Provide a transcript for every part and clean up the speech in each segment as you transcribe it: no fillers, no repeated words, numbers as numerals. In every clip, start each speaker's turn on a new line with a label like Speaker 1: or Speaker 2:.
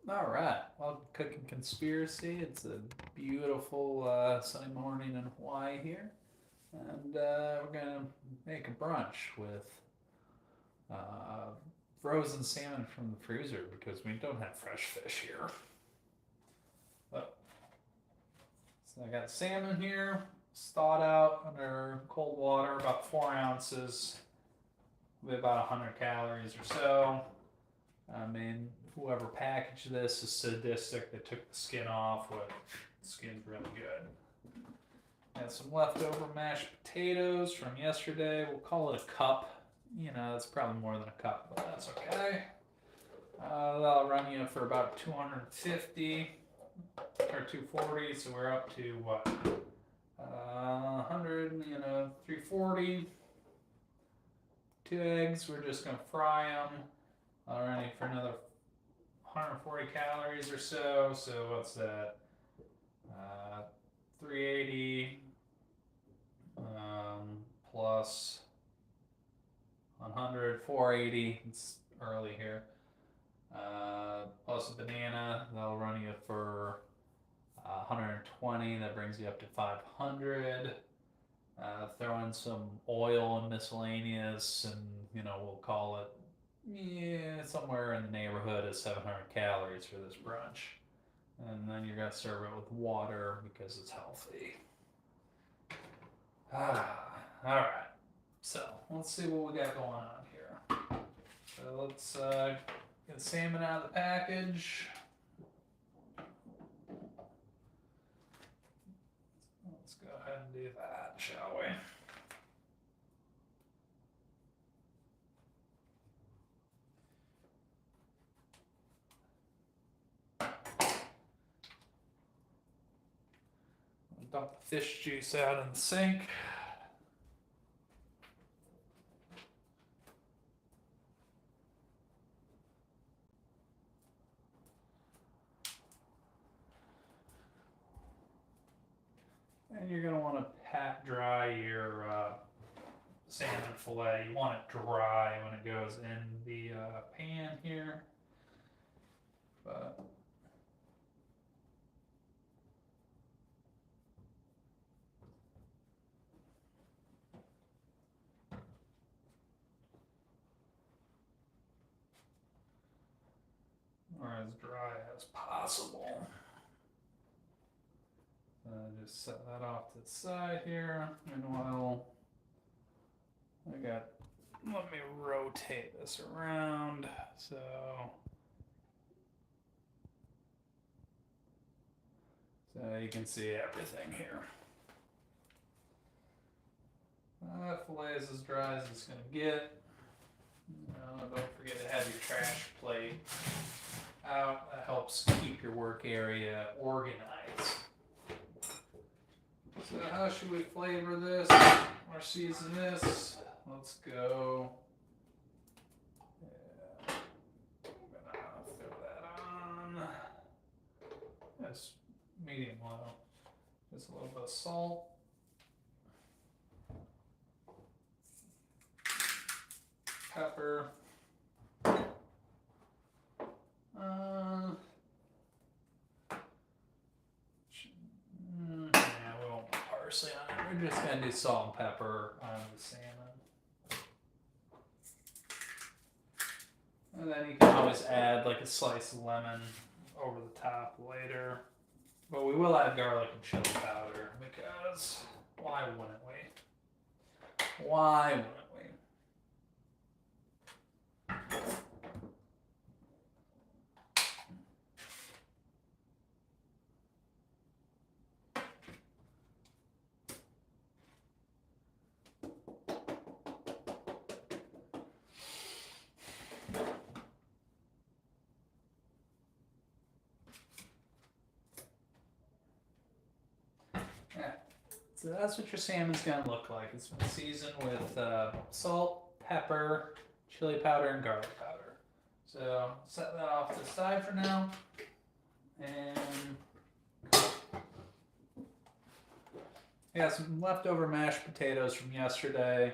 Speaker 1: All right. Well, cooking conspiracy. It's a beautiful sunny morning in Hawaii here, and we're gonna make a brunch with uh, frozen salmon from the freezer because we don't have fresh fish here. But so I got salmon here, thawed out under cold water, about 4 ounces, with about 100 calories or so. I mean, whoever packaged this is sadistic. They took the skin off. But the skin's really good. Got some leftover mashed potatoes from yesterday. We'll call it a cup. You know, it's probably more than a cup, but that's okay. That'll run you for about 250 or 240. So we're up to what? 100, 340. 2 eggs. We're just gonna fry them. Alrighty, for another 140 calories or so. So what's that? 380 plus 100, 480. It's early here. Plus a banana. That'll run you for 120. That brings you up to 500. Throw in some oil and miscellaneous, and we'll call it somewhere in the neighborhood of 700 calories for this brunch. And then you're going to serve it with water because it's healthy. Alright. So, let's see what we got going on here. So, let's get the salmon out of the package. Let's go ahead and do that, shall we? Dump the fish juice out in the sink. And you're going to want to pat dry your salmon fillet. You want it dry when it goes in the pan here. But or as dry as possible. Just set that off to the side here. Meanwhile, let me rotate this around so you can see everything here. That fillet is as dry as it's going to get. Don't forget to have your trash plate out. That helps keep your work area organized. So how should we flavor this or season this? Let's go. Yeah, I'm gonna throw that on. That's medium low. Just a little bit of salt. Pepper. We won't put parsley on it. We're just gonna do salt and pepper on the salmon. And then you can always add like a slice of lemon over the top later. But we will add garlic and chili powder because why wouldn't we? Why wouldn't we? So that's what your salmon's gonna look like. It's been seasoned with salt, pepper, chili powder, and garlic powder. So set that off to the side for now. And yeah, some leftover mashed potatoes from yesterday.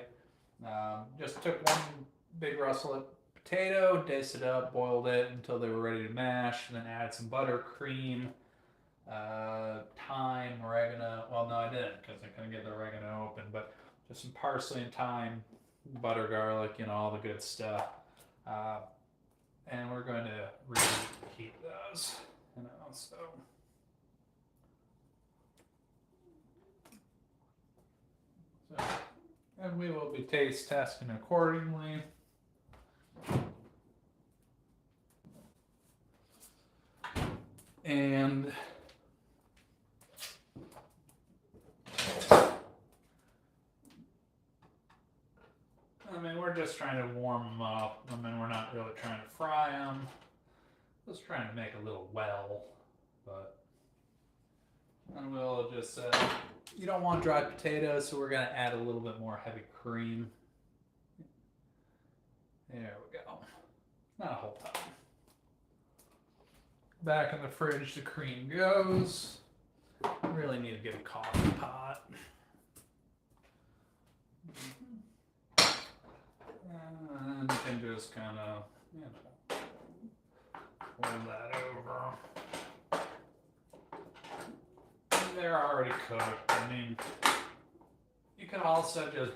Speaker 1: Just took one big russet potato, diced it up, boiled it until they were ready to mash, and then added some buttercream, thyme, oregano. Well, no, I didn't because I couldn't get the oregano open, but just some parsley and thyme, butter, garlic, all the good stuff. And we're going to reheat those, so. And we will be taste testing accordingly. And we're just trying to warm them up. We're not really trying to fry them. Just trying to make a little well, but and we'll just you don't want dry potatoes, so we're going to add a little bit more heavy cream. There we go. Not a whole ton. Back in the fridge, the cream goes. Really need to get a coffee pot. And you can just kind of, pull that over. And they're already cooked. You can also just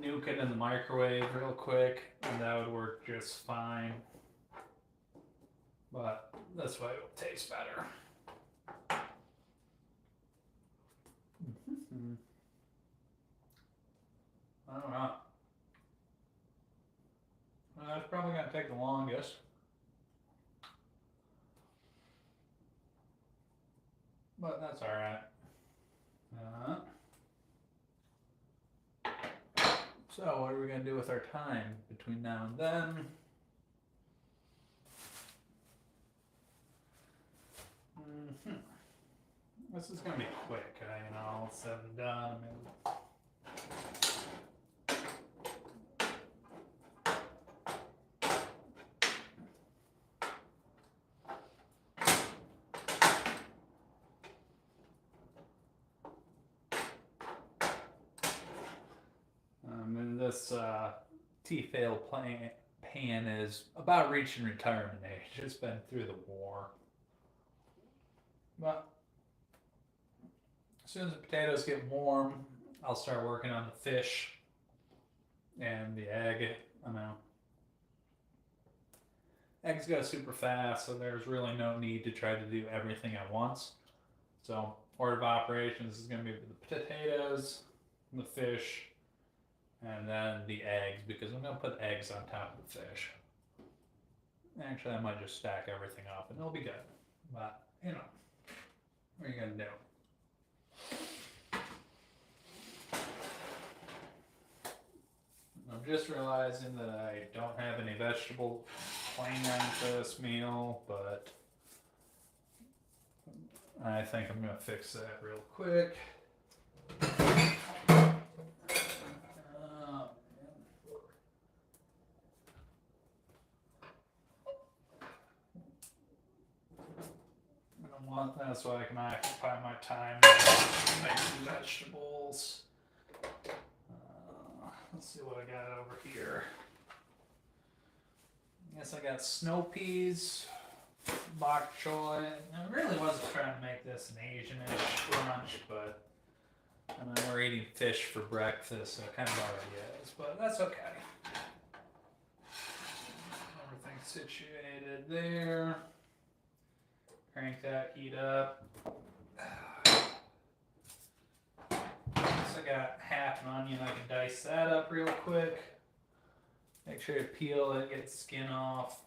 Speaker 1: nuke it in the microwave real quick, and that would work just fine. But this way it will taste better. I don't know. It's probably going to take the longest. But that's alright. So what are we going to do with our time between now and then? This is going to be quick, all said and done. This T-fail pan is about reaching retirement age. It's been through the war. But as soon as the potatoes get warm, I'll start working on the fish and the egg. Eggs go super fast, so there's really no need to try to do everything at once. So order of operations is going to be the potatoes, the fish, and then the eggs, because I'm going to put eggs on top of the fish. Actually, I might just stack everything up and it'll be good. But, what are you going to do? I'm just realizing that I don't have any vegetable plan for this meal, but I think I'm going to fix that real quick. That's why I can occupy my time to make some vegetables. Let's see what I got over here. I guess I got snow peas, bok choy. I really wasn't trying to make this an Asian-ish brunch, but we're eating fish for breakfast, so it kind of already is, but that's okay. Everything's situated there. Crank that heat up. So I got half an onion. I can dice that up real quick. Make sure to peel it, get the skin off.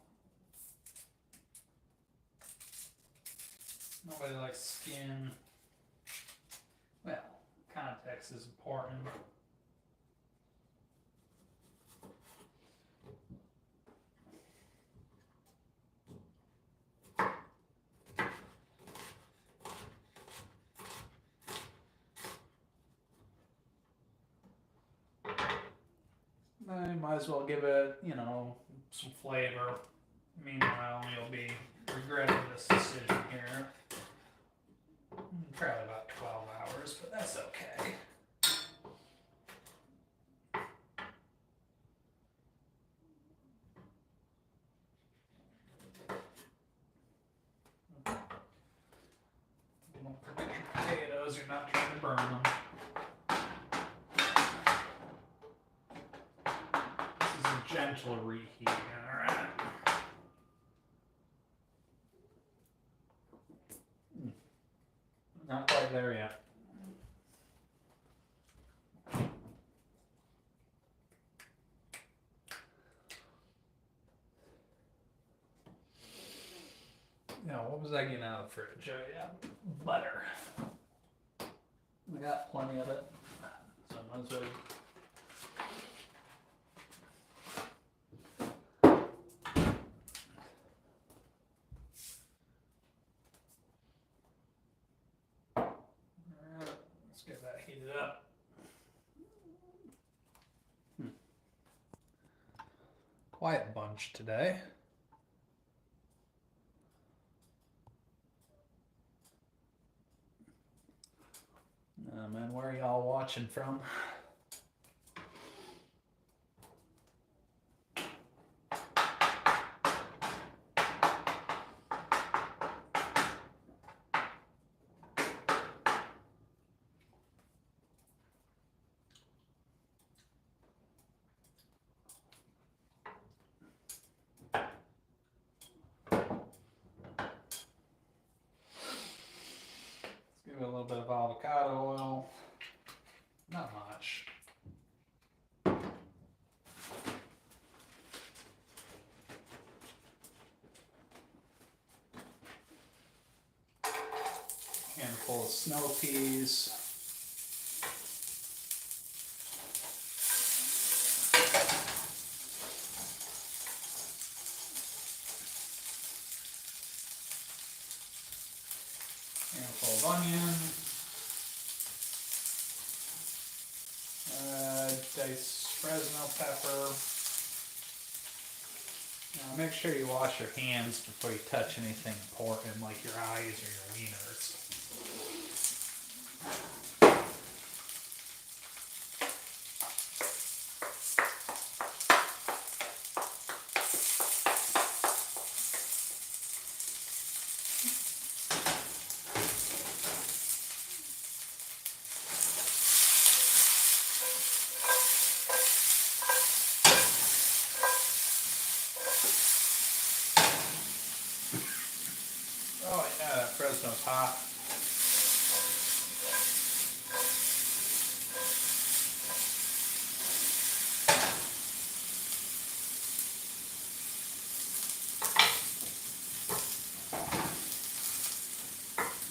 Speaker 1: Nobody likes skin. Well, context is important. I might as well give it, some flavor. Meanwhile, you'll be regretting this decision here. Probably about 12 hours, but that's okay. potatoes. You're not trying to burn them. This is a gentle reheat, alright? Not quite there yet. Now, what was I getting out of the fridge? Oh, yeah, butter. I got plenty of it. So I might as well. Alright, let's get that heated up. Quiet bunch today. Man, where are y'all watching from? Give it a little bit of avocado oil. Not much. Handful of snow peas. Handful of onion. Diced Fresno pepper. Now make sure you wash your hands before you touch anything important like your eyes or your wieners. Oh yeah, that Fresno's hot.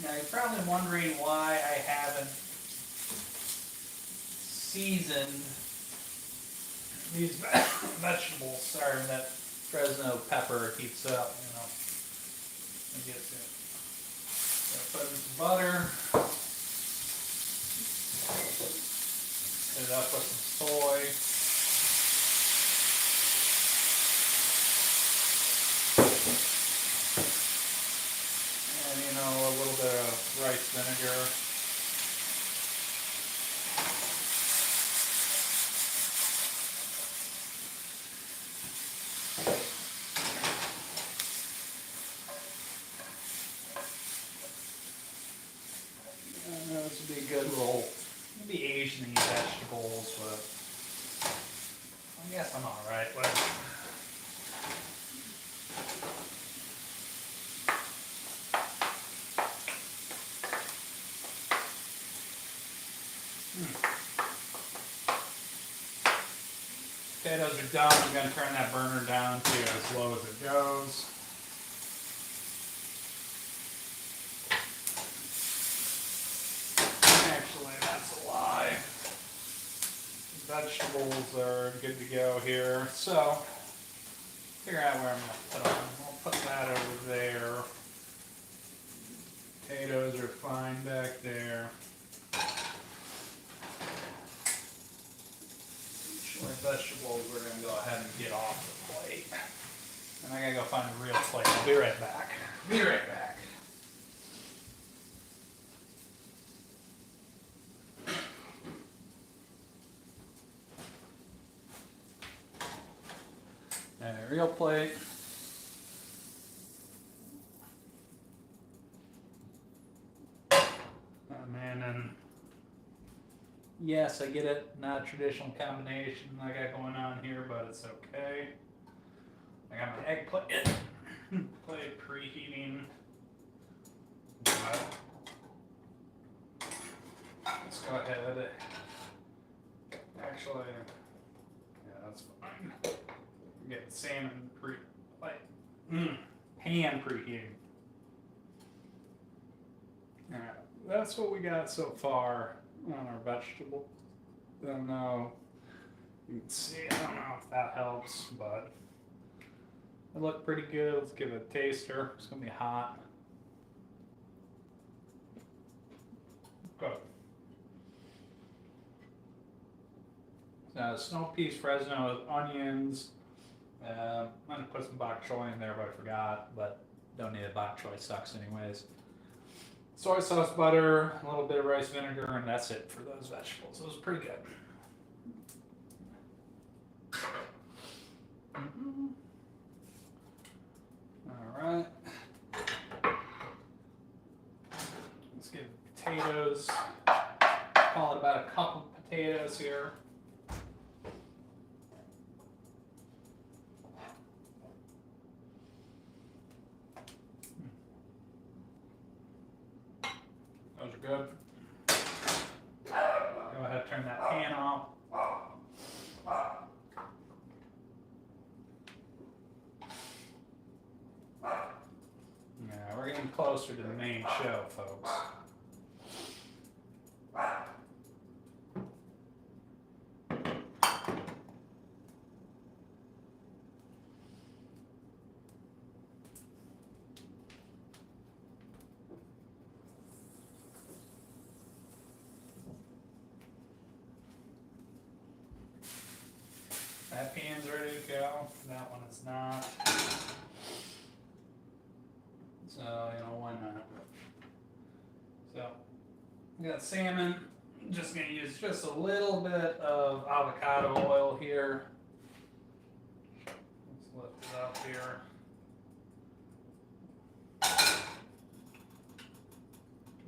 Speaker 1: Now you're probably wondering why I haven't seasoned these vegetables. Sorry, that Fresno pepper heats up, you know. It gets it. So put in some butter. Hit it up with some soy. And you know, a little bit of rice vinegar. This would be a good little, maybe Asian vegetables, but I guess I'm alright with it. Potatoes are done. I'm going to turn that burner down to as low as it goes. Actually, that's a lie. Vegetables are good to go here. So, figure out where I'm going to put them. I'll put that over there. Potatoes are fine back there. Vegetables we're going to go ahead and get off the plate. And I gotta go find a real plate. I'll be right back. Be right back. And a real plate. Oh man, Yes, I get it. Not a traditional combination I got going on here, but it's okay. I got my egg plate preheating. Let's go ahead. Actually, yeah, that's fine. Get salmon pan preheating. Alright, that's what we got so far on our vegetable. I don't know. You can see, I don't know if that helps, but it looked pretty good. Let's give it a taster. It's gonna be hot. Good. Snow peas, Fresno with onions. I'm gonna put some bok choy in there, but I forgot. But don't need it. Bok choy sucks anyways. Soy sauce, butter, a little bit of rice vinegar, and that's it for those vegetables. It was pretty good. All right. Let's get potatoes. Call it about a cup of potatoes here. Those are good. Go ahead, turn that pan off. Yeah, we're getting closer to the main show, folks. That pan's ready to go. That one is not. So, why not? So, we got salmon. I'm just going to use just a little bit of avocado oil here. Let's lift it up here.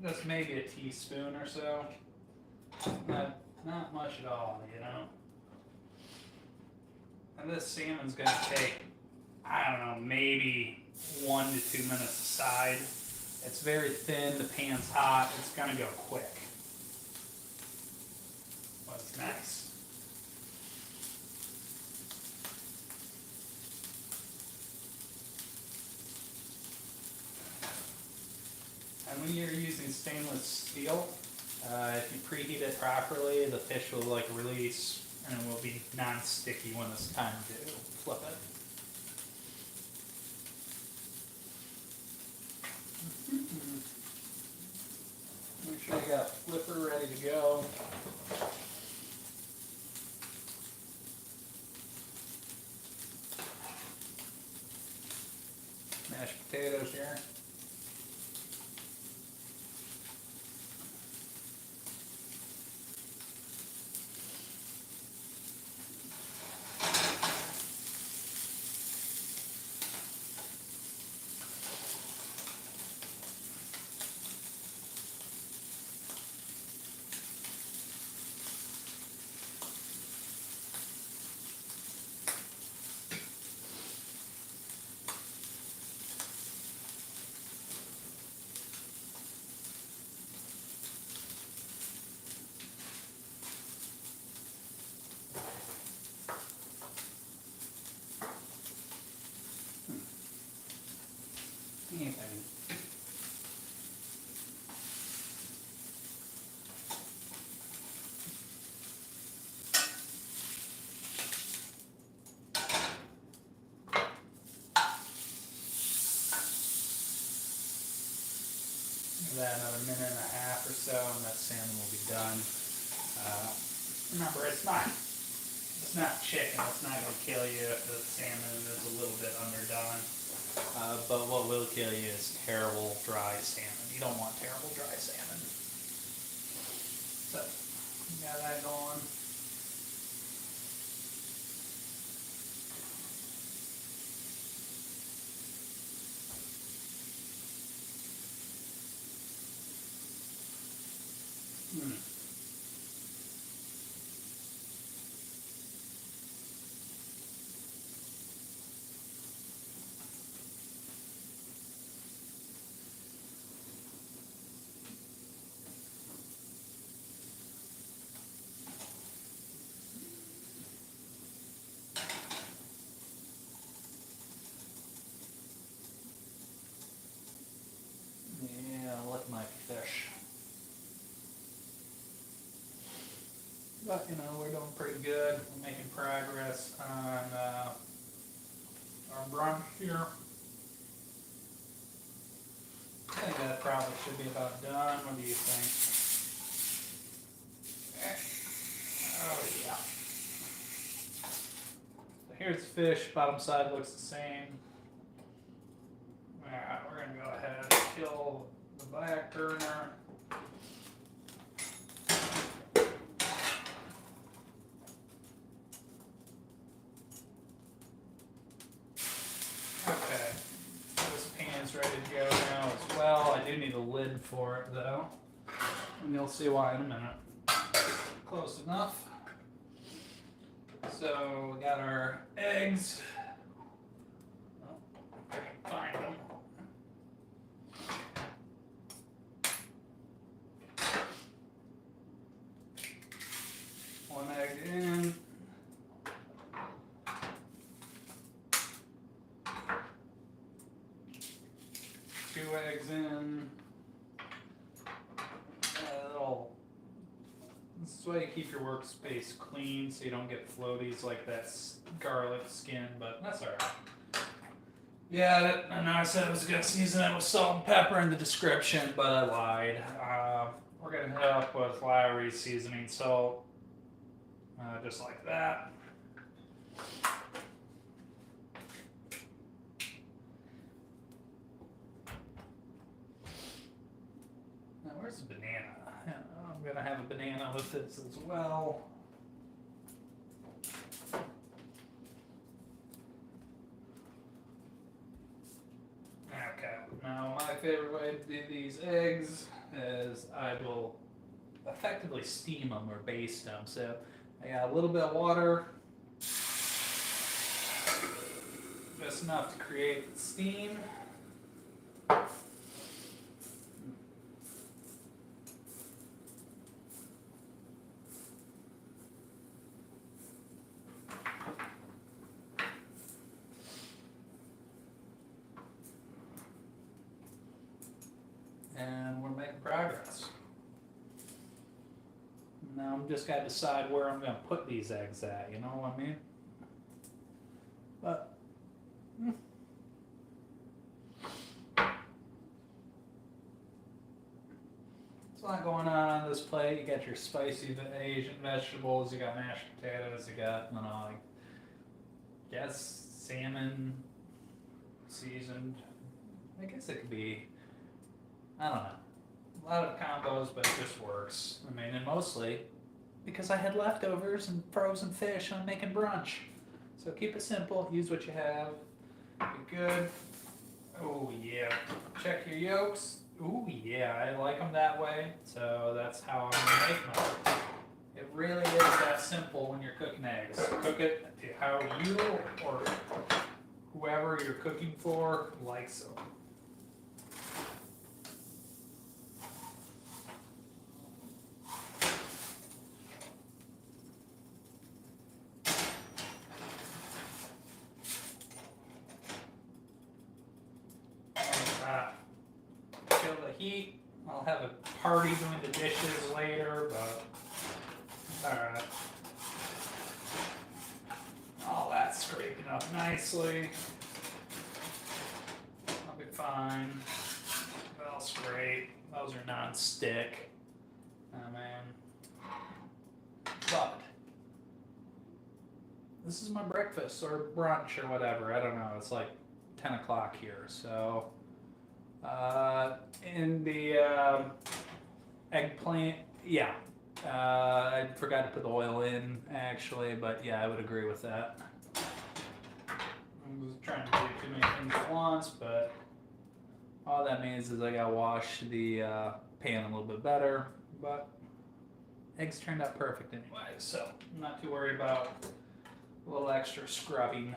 Speaker 1: Just maybe a teaspoon or so. Not much at all, And this salmon's going to take, I don't know, maybe 1 to 2 minutes aside. It's very thin, the pan's hot, it's going to go quick. But it's nice. And when you're using stainless steel, if you preheat it properly, the fish will release and it will be non-sticky when it's time to flip it. Make sure you got a flipper ready to go. Mashed potatoes here. Anything. Give that another minute and a half or so, and that salmon will be done. Remember, it's not chicken. It's not going to kill you if the salmon is a little bit underdone. But what will kill you is terrible dry salmon. You don't want terrible dry salmon. So, got that going. But, you know, we're doing pretty good. We're making progress on our brunch here. I think that probably should be about done. What do you think? Oh, yeah. So here's the fish. Bottom side looks the same. Alright, we're going to go ahead and kill the back burner. Okay, this pan's ready to go now as well. I do need a lid for it though, and you'll see why in a minute. Close enough. So we got our eggs. Oh, if I can find them. One egg in. Two eggs in. This is why you keep your workspace clean so you don't get floaties like that garlic skin, but that's alright. Yeah, I know I said I was going to season it with salt and pepper in the description, but I lied. We're going to hit up with Lowry's seasoning salt, just like that. Now, where's the banana? I'm going to have a banana with this as well. Okay, now my favorite way to do these eggs is I will effectively steam them or baste them. So I got a little bit of water, just enough to create steam. And we're making progress. Now I'm just got to decide where I'm going to put these eggs at, you know what I mean? But there's a lot going on this plate. You got your spicy Asian vegetables, you got mashed potatoes, you got, you know, I guess salmon seasoned. I guess it could be, I don't know, a lot of combos, but it just works. I mean, and mostly because I had leftovers and frozen fish and I'm making brunch. So keep it simple, use what you have, be good. Oh yeah, check your yolks. Oh yeah, I like them that way, so that's how I'm gonna make mine. It really is that simple when you're cooking eggs. Cook it to how you or whoever you're cooking for likes them. Kill the heat. I'll have a party doing the dishes later, but alright. All that's scraping up nicely. I'll be fine. They'll scrape. Those are non-stick. Oh man. But this is my breakfast or brunch or whatever. I don't know. It's like 10 o'clock here, so in the eggplant, yeah, I forgot to put the oil in actually, but yeah, I would agree with that. I was trying to do too many things at once, but all that means is I gotta wash the pan a little bit better, but eggs turned out perfect anyway, so I'm not too worried about a little extra scrubbing.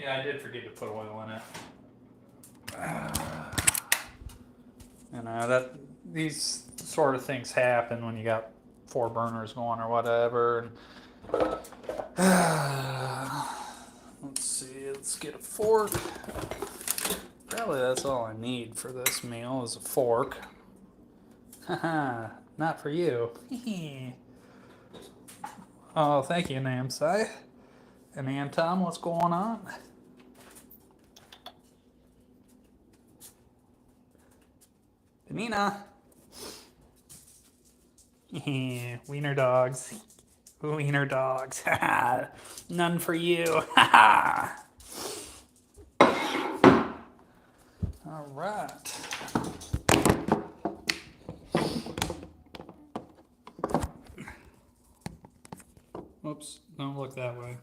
Speaker 1: Yeah, I did forget to put oil in it. You know, that these sort of things happen when you got 4 burners going or whatever. Let's see, let's get a fork. Probably that's all I need for this meal is a fork. Not for you. Oh, thank you, Namsai. And Anton, what's going on? Nina. Wiener dogs. Wiener dogs. None for you. All right. Oops, don't look that way.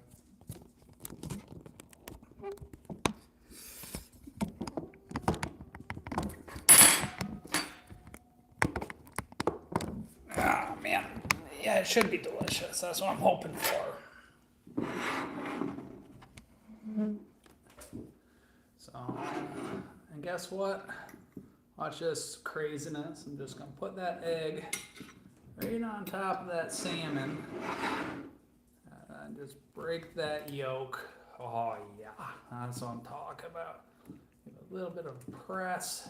Speaker 1: Ah, man. Yeah, it should be delicious. That's what I'm hoping for. So, and guess what? Watch this craziness. I'm just going to put that egg right on top of that salmon. And just break that yolk. Oh, yeah. That's what I'm talking about. Give a little bit of press.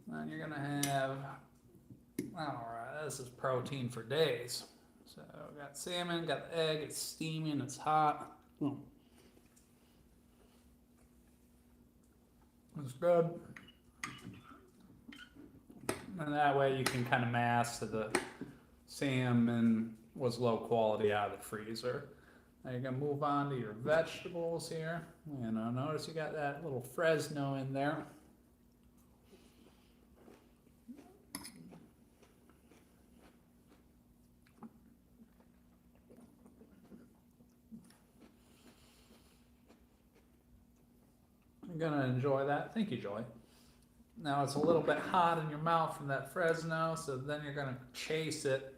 Speaker 1: Then you're going to have, alright, this is protein for days. So, got salmon, got the egg, it's steaming, it's hot. It's good. And that way you can kind of mask that the salmon was low quality out of the freezer. Now you're going to move on to your vegetables here. Notice you got that little Fresno in there. You're going to enjoy that. Thank you, Joy. Now it's a little bit hot in your mouth from that Fresno, so then you're going to chase it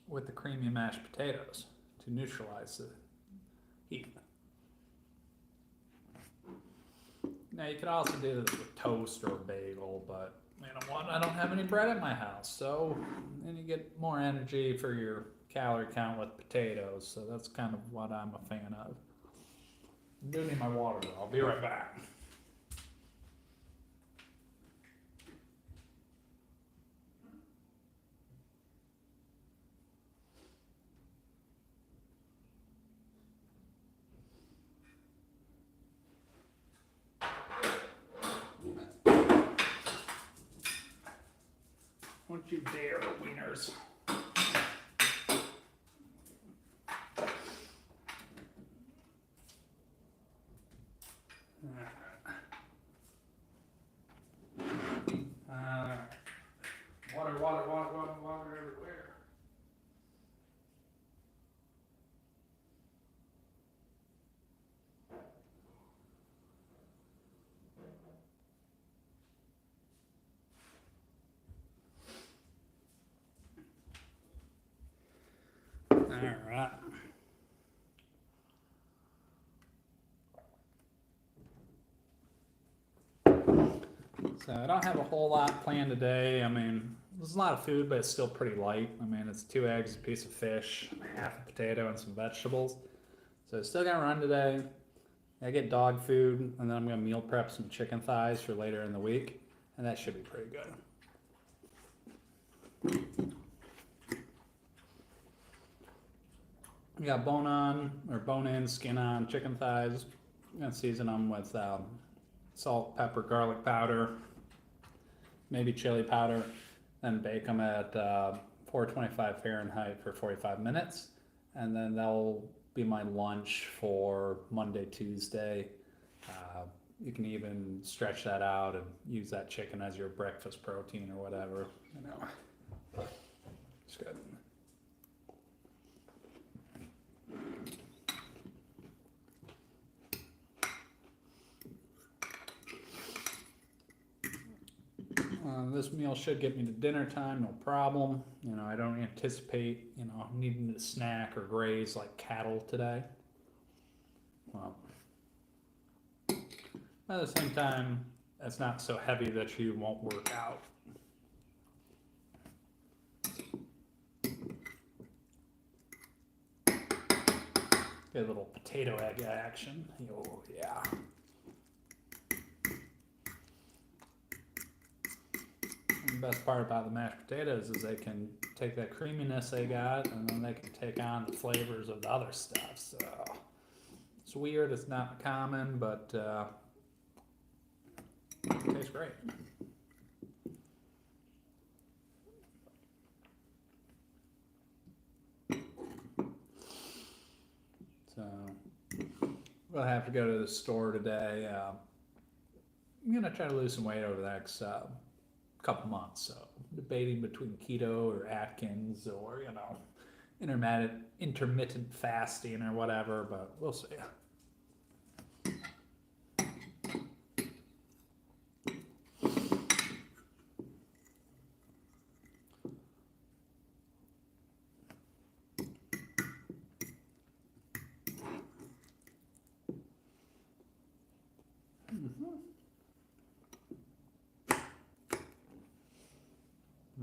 Speaker 1: with the creamy mashed potatoes to neutralize the heat. Now you could also do this with toast or a bagel, but you know what? I don't have any bread at my house, so then you get more energy for your calorie count with potatoes, so that's kind of what I'm a fan of. I do need my water though. I'll be right back. Don't you dare, wieners. Water everywhere. All right. So I don't have a whole lot planned today. I mean, there's a lot of food, but it's still pretty light. I mean, it's 2 eggs, a piece of fish, half a potato, and some vegetables. So still gonna run today. I get dog food, and then I'm gonna meal prep some chicken thighs for later in the week, and that should be pretty good. We got bone in, skin on chicken thighs. I'm gonna season them with salt, pepper, garlic powder, maybe chili powder, then bake them at 425 Fahrenheit for 45 minutes. And then that'll be my lunch for Monday, Tuesday. You can even stretch that out and use that chicken as your breakfast protein or whatever. It's good. This meal should get me to dinner time, no problem. I don't anticipate, needing to snack or graze like cattle today. Well, at the same time, it's not so heavy that you won't work out. Get a little potato egg action. Oh, yeah. best part about the mashed potatoes is they can take that creaminess they got and then they can take on the flavors of the other stuff. So it's weird, it's not common, but it tastes great. So we'll have to go to the store today. I'm gonna try to lose some weight over the next couple months. So debating between keto or Atkins or intermittent fasting or whatever, but we'll see.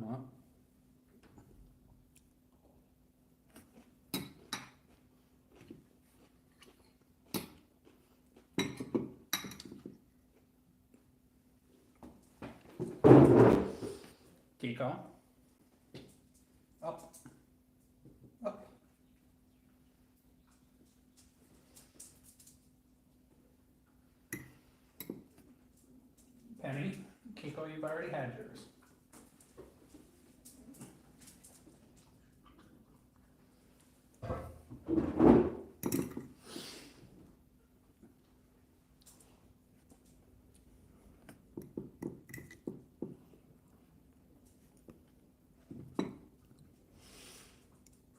Speaker 1: Well, keep going. Up. Up. Penny, Kiko, you've already had yours.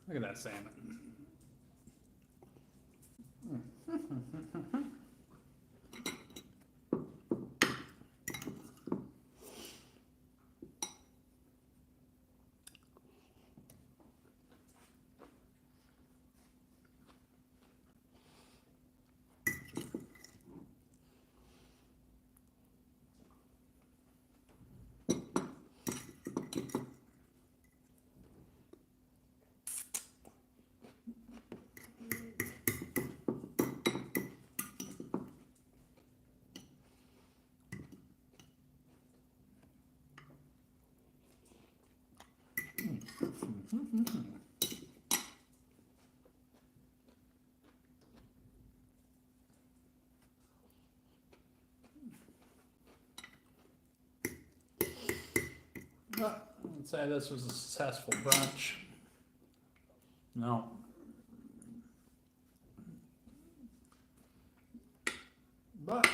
Speaker 1: Look at that salmon. I'd say this was a successful brunch. No. But,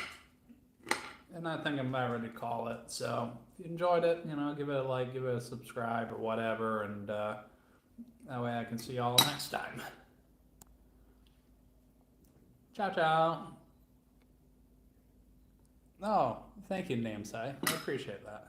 Speaker 1: and I think I'm about ready to call it. So if you enjoyed it, give it a like, give it a subscribe or whatever, and that way I can see y'all next time. Ciao, ciao. Oh, thank you, Namesai. I appreciate that.